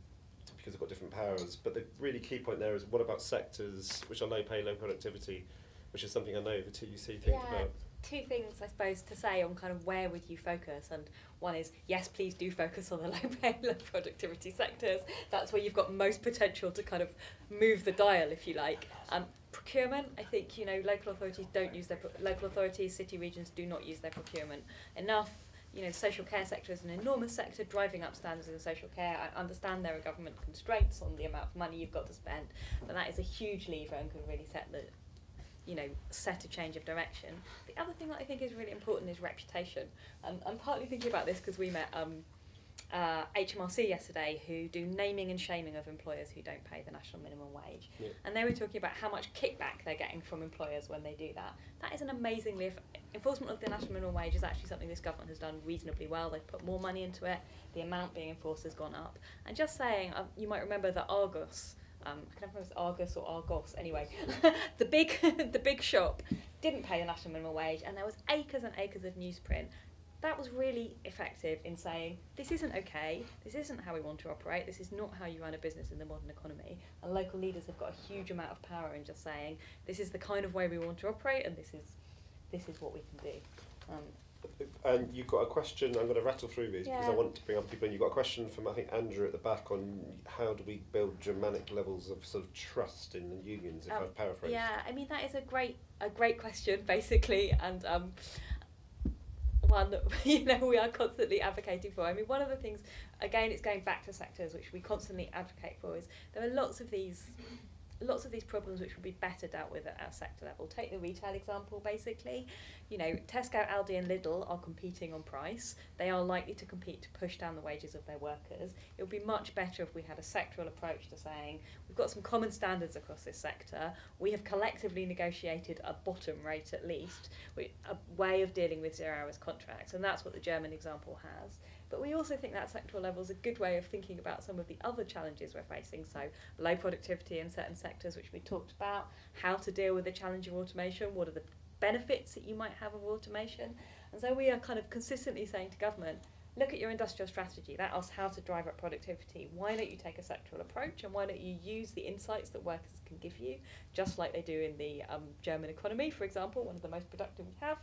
Speaker 4: they've got different powers, but the really key point there is what about sectors which are low pay, low productivity, which is something I know the TUC think about.
Speaker 3: Two things, I suppose, to say on kind of where would you focus, and one is, yes, please do focus on the low pay, low productivity sectors. That's where you've got most potential to kind of move the dial, if you like. Procurement, I think, local authorities, city regions do not use their procurement enough. Social care sector is an enormous sector, driving up standards in social care. I understand there are government constraints on the amount of money you've got to spend, but that is a huge lever and can really set a change of direction. The other thing that I think is really important is reputation. I'm partly thinking about this because we met HMRC yesterday, who do naming and shaming of employers who don't pay the national minimum wage. Yeah. And they were talking about how much kickback they're getting from employers when they do that. That is an amazingly... Enforcement of the national minimum wage is actually something this government has done reasonably well. They've put more money into it. The amount being enforced has gone up. And just saying, you might remember that Argos, I can remember if it's Argus or Argos, anyway, the big shop didn't pay the national minimum wage, and there was acres and acres of newsprint. That was really effective in saying, this isn't okay, this isn't how we want to operate, this is not how you run a business in the modern economy. And local leaders have got a huge amount of power in just saying, this is the kind of way we want to operate, and this is what we can do.
Speaker 4: And you've got a question, I'm going to rattle through these because I want to bring other people in. You've got a question from, I think, Andrew at the back on how do we build Germanic levels of sort of trust in the unions, if I paraphrase.
Speaker 3: Yeah, I mean, that is a great question, basically, and one that we are constantly advocating for. I mean, one of the things, again, it's going back to sectors which we constantly advocate for, is there are lots of these problems which would be better dealt with at our sector level. Take the retail example, basically. Tesco, Aldi and Lidl are competing on price. They are likely to compete to push down the wages of their workers. It would be much better if we had a sectoral approach to saying, we've got some common standards across this sector. We have collectively negotiated a bottom rate at least, a way of dealing with 0 hours contracts, and that's what the German example has. But we also think that sectoral level is a good way of thinking about some of the other challenges we're facing, so low productivity in certain sectors, which we talked about, how to deal with the challenge of automation, what are the benefits that you might have of automation. And so we are kind of consistently saying to government, look at your industrial strategy, that asks how to drive up productivity. Why don't you take a sectoral approach, and why don't you use the insights that workers can give you, just like they do in the German economy, for example, one of the most productive we have.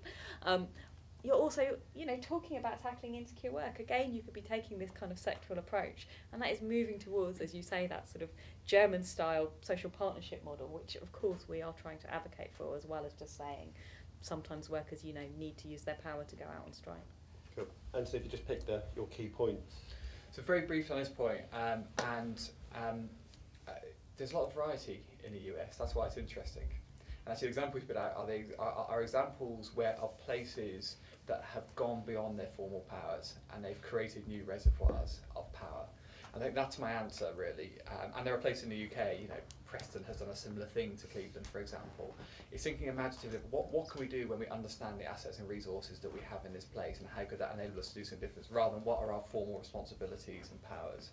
Speaker 3: You're also, talking about tackling insecure work. Again, you could be taking this kind of sectoral approach, and that is moving towards, as you say, that sort of German-style social partnership model, which, of course, we are trying to advocate for, as well as just saying sometimes workers, need to use their power to go out on strike.
Speaker 4: Cool. Anthony, if you just pick your key points.
Speaker 2: So very briefly on this point, there's a lot of variety in the US. That's why it's interesting. And actually, the examples we put out are examples of places that have gone beyond their formal powers and they've created new reservoirs of power. I think that's my answer, really. And there are places in the UK, Preston has done a similar thing to Cleveland, for example. It's thinking imaginatively of what can we do when we understand the assets and resources that we have in this place, and how could that enable us to do some difference, rather than what are our formal responsibilities and powers.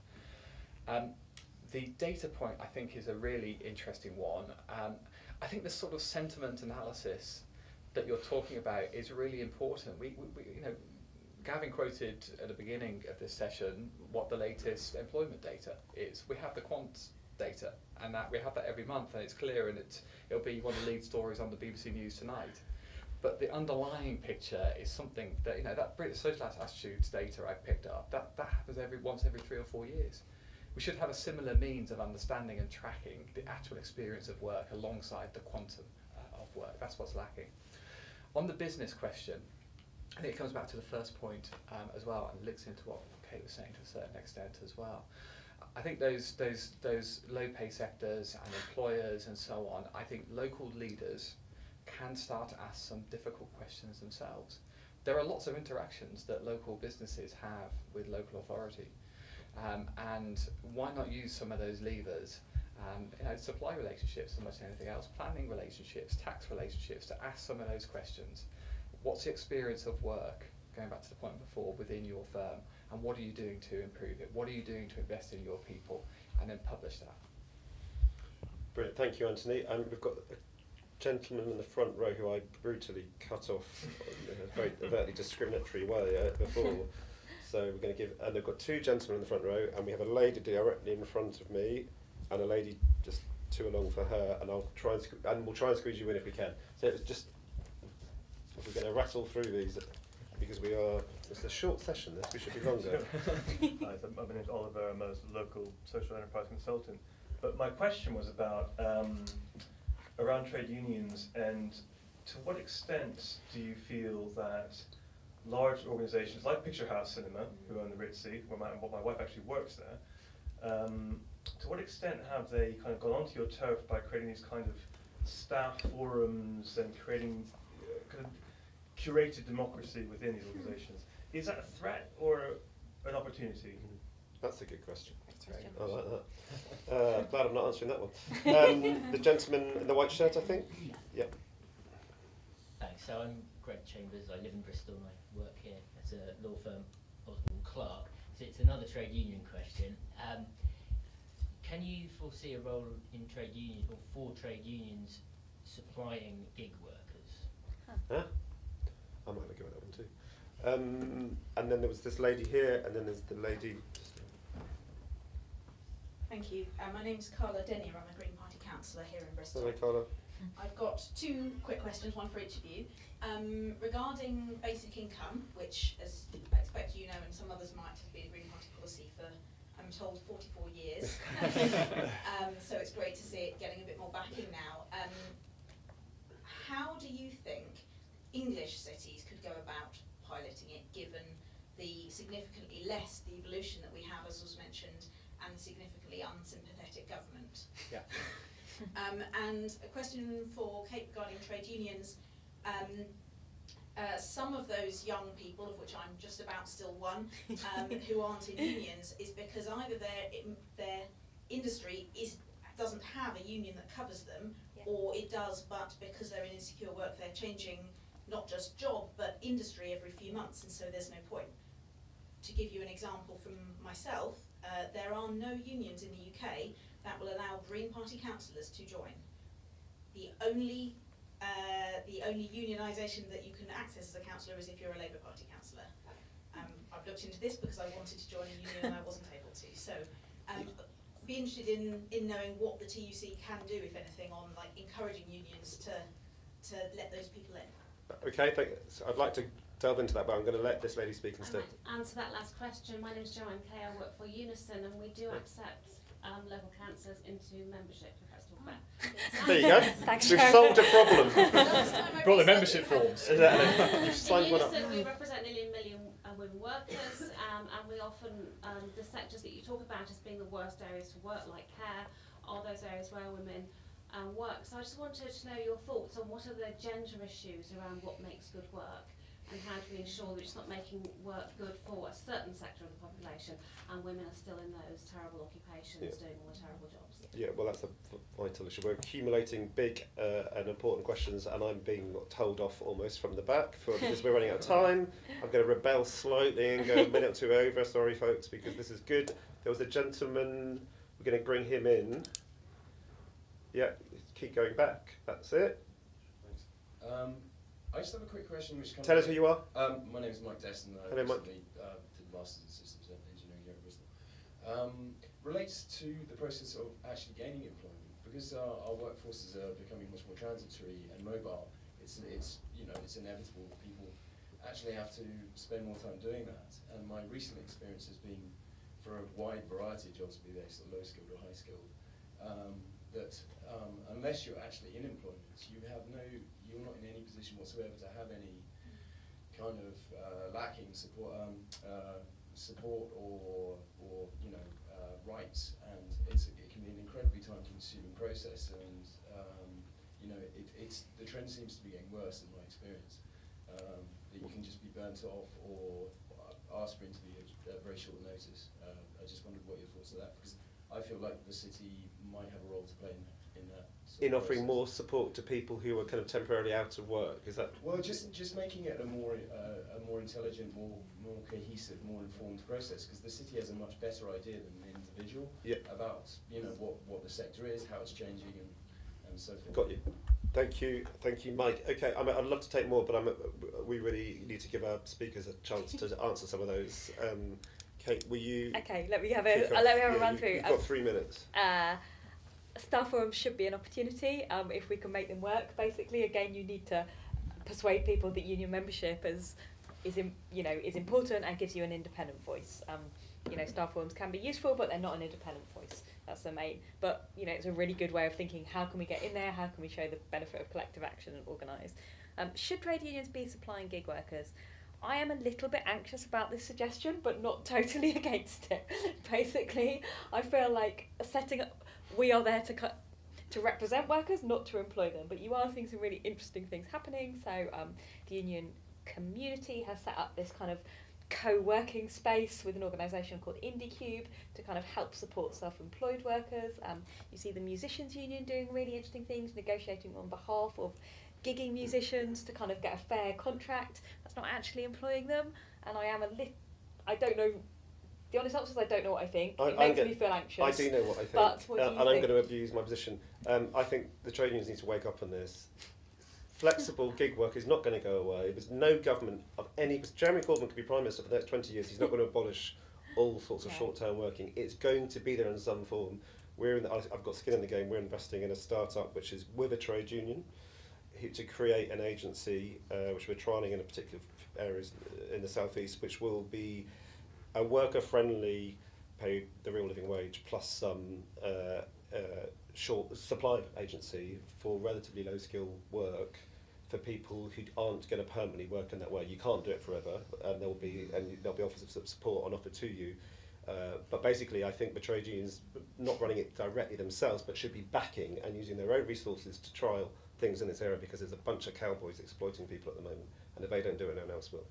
Speaker 2: The data point, I think, is a really interesting one. I think the sort of sentiment analysis that you're talking about is really important. We Gavin quoted at the beginning of this session what the latest employment data is. We have the quant data, and that we have that every month, and it's clear, and it'll be one of the lead stories on the BBC News tonight. But the underlying picture is something that that British social attitudes data I picked up. That happens once every 3 or 4 years. We should have a similar means of understanding and tracking the actual experience of work alongside the quantum of work. That's what's lacking. On the business question, I think it comes back to the first point as well, and links into what Kate was saying to a certain extent as well. I think those low pay sectors and employers and so on, I think local leaders can start to ask some difficult questions themselves. There are lots of interactions that local businesses have with local authority. And why not use some of those levers, supply relationships as much as anything else, planning relationships, tax relationships, to ask some of those questions. What's the experience of work, going back to the point before, within your firm, and what are you doing to improve it? What are you doing to invest in your people? And then publish that.
Speaker 4: Brilliant, thank you, Anthony. We've got a gentleman in the front row who I brutally cut off in a very overtly discriminatory way before. So we're going to give, and they've got 2 gentlemen in the front row, and we have a lady directly in front of me, and a lady just 2 along for her, and we'll try and squeeze you in if we can. So it's just, we're going to rattle through these because it's a short session. We should be longer.
Speaker 9: Hi, so my name is Oliver. I'm a local social enterprise consultant. But my question was about around trade unions, and to what extent do you feel that large organisations like Picture House Cinema, who own the Ritzy, where my wife actually works there, to what extent have they kind of gone onto your turf by creating these kind of staff forums and creating kind of curated democracy within these organisations? Is that a threat or an opportunity?
Speaker 4: That's a good question.
Speaker 3: Right.
Speaker 4: I like that. Glad I'm not answering that one. The gentleman in the white shirt, I think? Yeah.
Speaker 10: Thanks. So I'm Greg Chambers. I live in Bristol and I work here at a law firm, Osborne Clark. So it's another trade union question. Can you foresee a role in trade unions or for trade unions supplying gig workers?
Speaker 4: Huh? I might have a go at that one too. And then there was this lady here, and then there's the lady.
Speaker 11: Thank you. My name's Carla Denyer. I'm a Green Party councillor here in Bristol.
Speaker 4: Hello, Carla.
Speaker 11: I've got 2 quick questions, one for each of you. Regarding basic income, which, as I expect you know, and some others might have been Green Party policy for, I'm told, 44 years. So it's great to see it getting a bit more backing now. How do you think English cities could go about piloting it, given the significantly less devolution that we have, as was mentioned, and significantly unsympathetic government?
Speaker 2: Yeah.
Speaker 11: And a question for Kate regarding trade unions. Some of those young people, of which I'm just about still one, who aren't in unions, is because either their industry doesn't have a union that covers them, or it does, but because they're in insecure work, they're changing not just job, but industry every few months, and so there's no point. To give you an example from myself, there are no unions in the UK that will allow Green Party councillors to join. The only unionisation that you can access as a councillor is if you're a Labour Party councillor. I've looked into this because I wanted to join a union and I wasn't able to. So be interested in knowing what the TUC can do, if anything, on like encouraging unions to let those people in.
Speaker 4: Okay, thanks. I'd like to delve into that, but I'm going to let this lady speak instead.
Speaker 12: I might answer that last question. My name is Joanne Kay. I work for Unison, and we do accept local councillors into membership. If that's talk about.
Speaker 4: There you go.
Speaker 3: Thanks,
Speaker 4: We've
Speaker 3: Sharon.
Speaker 4: solved a problem.
Speaker 2: Brought the membership forms.
Speaker 4: Exactly. You've
Speaker 12: In
Speaker 4: signed one up.
Speaker 12: Unison, we represent nearly 1 million women workers, and we often, the sectors that you talk about as being the worst areas to work, like care, are those areas where women work. So I just wanted to know your thoughts on what are the gender issues around what makes good work, and how do we ensure that it's not making work good for a certain sector of the population and women are still in those terrible occupations doing all the terrible jobs.
Speaker 4: Yeah, well, that's a vital issue. We're accumulating big and important questions, and I'm being told off almost from the back because we're running out of time. I'm going to rebel slightly and go a minute or two over. Sorry, folks, because this is good. There was a gentleman. We're going to bring him in. Yeah, keep going back. That's it.
Speaker 13: Thanks. I just have a quick question which comes...
Speaker 4: Tell us who you are.
Speaker 13: My name is Mike Deston. I
Speaker 4: Hello, Mike.
Speaker 13: recently did Masters in Systems Engineering here at Bristol. Relates to the process of actually gaining employment, because our workforces are becoming much more transitory and mobile. It's inevitable that people actually have to spend more time doing that. And my recent experience has been for a wide variety of jobs, be they sort of low skilled or high skilled, that unless you're actually in employment, you're not in any position whatsoever to have any kind of lacking support, or rights, and it can be an incredibly time-consuming process, and the trend seems to be getting worse in my experience. That you can just be burnt off or asked for interview at very short notice. I just wondered what your thoughts are that, because I feel like the city might have a role to play in that.
Speaker 4: In offering more support to people who are kind of temporarily out of work, is that?
Speaker 13: Well, just making it a more intelligent, more cohesive, more informed process, because the city has a much better idea than the individual about what the sector is, how it's changing, and so forth.
Speaker 4: Got you. Thank you, Mike. Okay, I'd love to take more, but we really need to give our speakers a chance to answer some of those. Kate, will you?
Speaker 3: Okay, let me have a run through.
Speaker 4: You've got 3 minutes.
Speaker 3: Staff forums should be an opportunity if we can make them work. Basically, again, you need to persuade people that union membership is important and gives you an independent voice. Staff forums can be useful, but they're not an independent voice. That's the main. But it's a really good way of thinking. How can we get in there? How can we show the benefit of collective action and organise? Should trade unions be supplying gig workers? I am a little bit anxious about this suggestion, but not totally against it. Basically, I feel like we are there to represent workers, not to employ them. But you are seeing some really interesting things happening. So the union community has set up this kind of co-working space with an organisation called IndieCube to kind of help support self-employed workers. You see the musicians union doing really interesting things, negotiating on behalf of gigging musicians to kind of get a fair contract. That's not actually employing them, and I don't know. The honest answer is I don't know what I think. It makes me feel anxious.
Speaker 4: I do know what I think,
Speaker 3: but what do you
Speaker 4: and
Speaker 3: think?
Speaker 4: I'm going to abuse my position. I think the trade unions need to wake up on this. Flexible gig work is not going to go away. There's no government of any. Because Jeremy Corbyn could be Prime Minister for the next 20 years. He's not going to abolish all sorts of short-term working. It's going to be there in some form. I've got skin in the game. We're investing in a startup which is with a trade union to create an agency which we're trialling in a particular areas in the southeast, which will be a worker-friendly, pay the real living wage plus some short supply agency for relatively low-skill work for people who aren't going to permanently work in that way. You can't do it forever, and there'll be offers of support on offer to you. But basically, I think the trade unions, not running it directly themselves, but should be backing and using their own resources to trial things in this area, because there's a bunch of cowboys exploiting people at the moment, and if they don't do it, no one else will.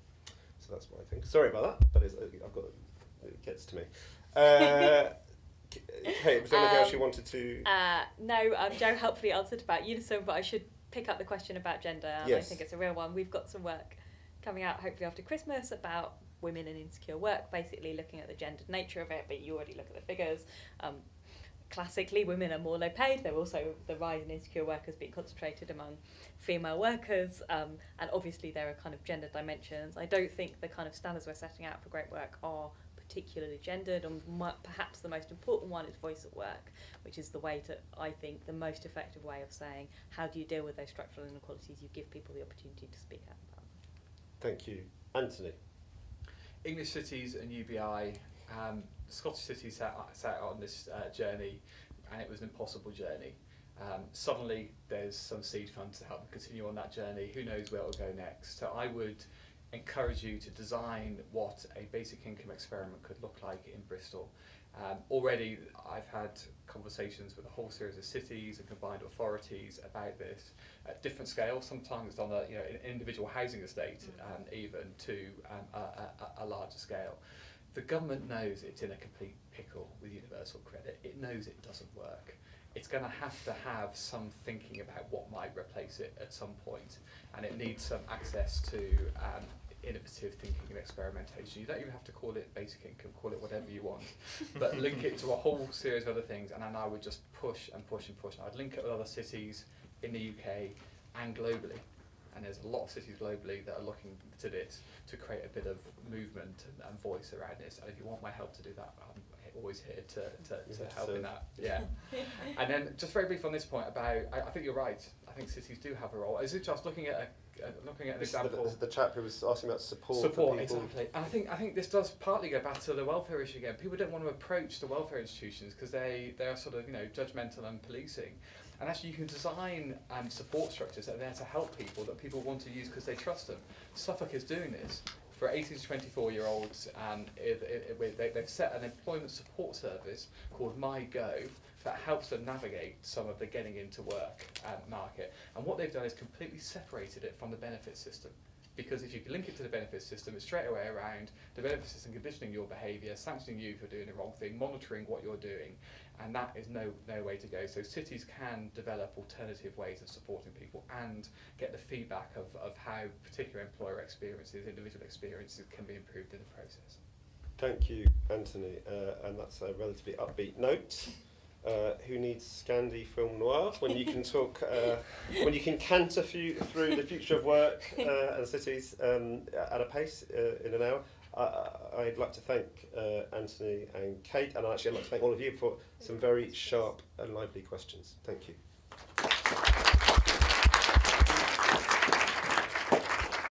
Speaker 4: So that's what I think. Sorry about that, but it gets to me. Kate, was there anything else you wanted to?
Speaker 3: No, Joe helpfully answered about Unison, but I should pick up the question about gender. And I think it's a real one. We've got some work coming out hopefully after Christmas about women and insecure work, basically looking at the gendered nature of it, but you already look at the figures. Classically, women are more low paid. There are also the rise in insecure workers being concentrated among female workers, and obviously there are kind of gender dimensions. I don't think the kind of standards we're setting out for great work are particularly gendered, and perhaps the most important one is voice at work, which is the way to, I think, the most effective way of saying how do you deal with those structural inequalities. You give people the opportunity to speak out about them.
Speaker 4: Thank you. Anthony.
Speaker 2: English cities and UBI, Scottish cities set out on this journey, and it was an impossible journey. Suddenly there's some seed funds to help them continue on that journey. Who knows where it'll go next? So I would encourage you to design what a basic income experiment could look like in Bristol. Already I've had conversations with a whole series of cities and combined authorities about this at different scales. Sometimes it's on an individual housing estate, even to a larger scale. The government knows it's in a complete pickle with universal credit. It knows it doesn't work. It's going to have some thinking about what might replace it at some point, and it needs some access to innovative thinking and experimentation. You don't even have to call it basic income, call it whatever you want, but link it to a whole series of other things, and then I would just push and push and push. I'd link it with other cities in the UK and globally, and there's a lot of cities globally that are looking to this to create a bit of movement and voice around this, and if you want my help to do that, I'm always here to help in that. Yeah. And then just very brief on this point about, I think you're right, I think cities do have a role. Is it just looking at an example?
Speaker 4: This is the chap who was asking about support.
Speaker 2: Support, exactly. And I think this does partly go back to the welfare issue again. People don't want to approach the welfare institutions because they are sort of judgmental and policing. And actually you can design support structures that are there to help people, that people want to use because they trust them. Suffolk is doing this. For 18 to 24-year-olds, they've set an employment support service called MyGo that helps them navigate some of the getting into work market. And what they've done is completely separated it from the benefits system. Because if you link it to the benefits system, it's straight away around the benefits system conditioning your behaviour, sanctioning you for doing the wrong thing, monitoring what you're doing, and that is no way to go. So cities can develop alternative ways of supporting people and get the feedback of how particular employer experiences, individual experiences can be improved in the process.
Speaker 4: Thank you, Anthony, and that's a relatively upbeat note. Who needs Scandi film noir when you can talk, when you can canter through the future of work and cities at a pace in an hour. I'd like to thank Anthony and Kate, and actually I'd like to thank all of you for some very sharp and lively questions. Thank you.